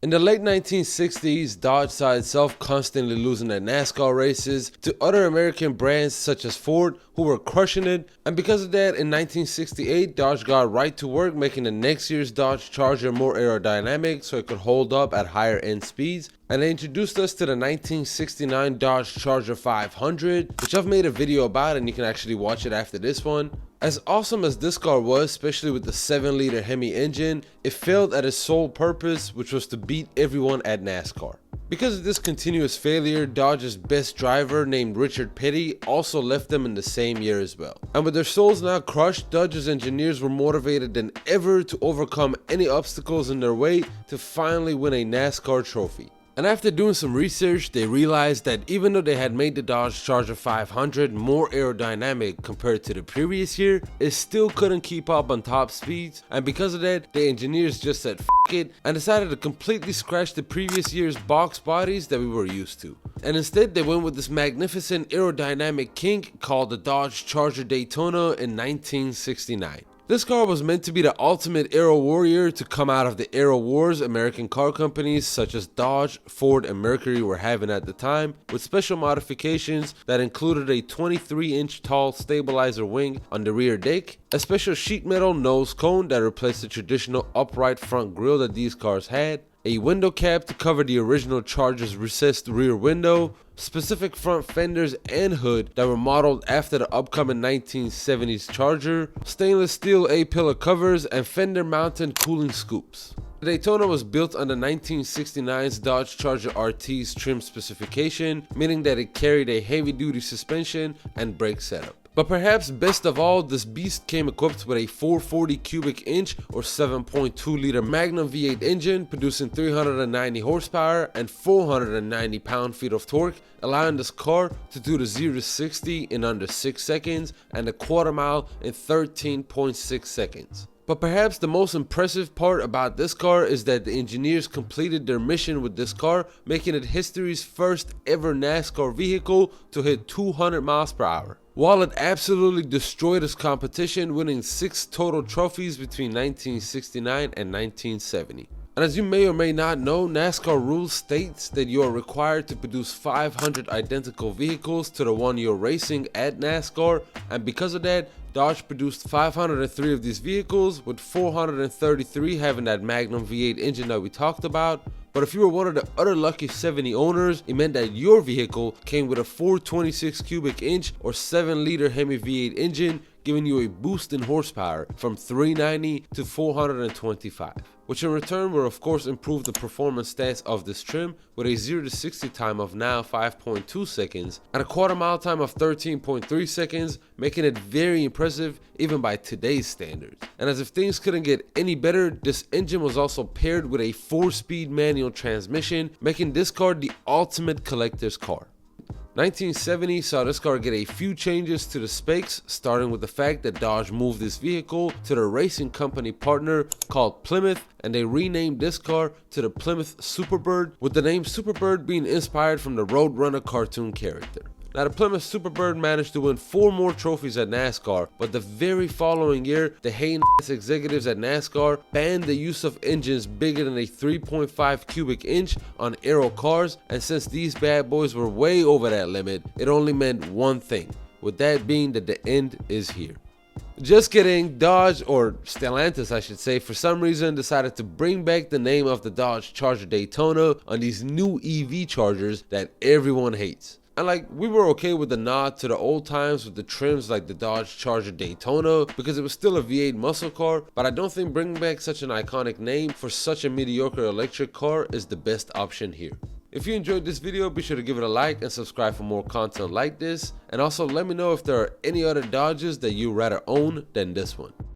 In the late 1960s, Dodge saw itself constantly losing at NASCAR races to other American brands such as Ford, who were crushing it, and because of that, in 1968, Dodge got right to work making the next year's Dodge Charger more aerodynamic so it could hold up at higher end speeds, and they introduced us to the 1969 Dodge Charger 500, which I've made a video about and you can actually watch it after this one. As awesome as this car was, especially with the 7-liter Hemi engine, it failed at its sole purpose, which was to beat everyone at NASCAR. Because of this continuous failure, Dodge's best driver named Richard Petty also left them in the same year as well. And with their souls now crushed, Dodge's engineers were motivated than ever to overcome any obstacles in their way to finally win a NASCAR trophy. And after doing some research, they realized that even though they had made the Dodge Charger 500 more aerodynamic compared to the previous year, it still couldn't keep up on top speeds, and because of that, the engineers just said f it and decided to completely scratch the previous year's box bodies that we were used to. And instead they went with this magnificent aerodynamic kink called the Dodge Charger Daytona in 1969. This car was meant to be the ultimate aero warrior to come out of the aero wars American car companies such as Dodge, Ford, and Mercury were having at the time, with special modifications that included a 23-inch tall stabilizer wing on the rear deck, a special sheet metal nose cone that replaced the traditional upright front grille that these cars had, a window cap to cover the original Charger's recessed rear window, specific front fenders and hood that were modeled after the upcoming 1970s Charger, stainless steel A-pillar covers, and fender mounted cooling scoops. The Daytona was built on the 1969's Dodge Charger RT's trim specification, meaning that it carried a heavy-duty suspension and brake setup. But perhaps best of all, this beast came equipped with a 440 cubic inch or 7.2 liter Magnum V8 engine producing 390 horsepower and 490 pound-feet of torque, allowing this car to do the 0 to 60 in under 6 seconds and a quarter mile in 13.6 seconds. But perhaps the most impressive part about this car is that the engineers completed their mission with this car, making it history's first ever NASCAR vehicle to hit 200 miles per hour. While it absolutely destroyed its competition, winning 6 total trophies between 1969 and 1970. And as you may or may not know, NASCAR rules states that you are required to produce 500 identical vehicles to the one you're racing at NASCAR, and because of that, Dodge produced 503 of these vehicles, with 433 having that Magnum V8 engine that we talked about. But if you were one of the other lucky 70 owners, it meant that your vehicle came with a 426 cubic inch or 7-liter Hemi V8 engine, giving you a boost in horsepower from 390 to 425, which in return will of course improve the performance stats of this trim with a 0 to 60 time of now 5.2 seconds and a quarter mile time of 13.3 seconds, making it very impressive even by today's standards. And as if things couldn't get any better, this engine was also paired with a 4-speed manual transmission, making this car the ultimate collector's car. 1970 saw this car get a few changes to the specs, starting with the fact that Dodge moved this vehicle to the racing company partner called Plymouth, and they renamed this car to the Plymouth Superbird, with the name Superbird being inspired from the Roadrunner cartoon character. Now the Plymouth Superbird managed to win 4 more trophies at NASCAR, but the very following year, the hating-ass executives at NASCAR banned the use of engines bigger than a 3.5 cubic inch on aero cars, and since these bad boys were way over that limit, it only meant one thing, with that being that the end is here. Just kidding, Dodge, or Stellantis I should say, for some reason decided to bring back the name of the Dodge Charger Daytona on these new EV Chargers that everyone hates. And like, we were okay with the nod to the old times with the trims like the Dodge Charger Daytona because it was still a V8 muscle car, but I don't think bringing back such an iconic name for such a mediocre electric car is the best option here. If you enjoyed this video, be sure to give it a like and subscribe for more content like this, and also let me know if there are any other Dodges that you'd rather own than this one.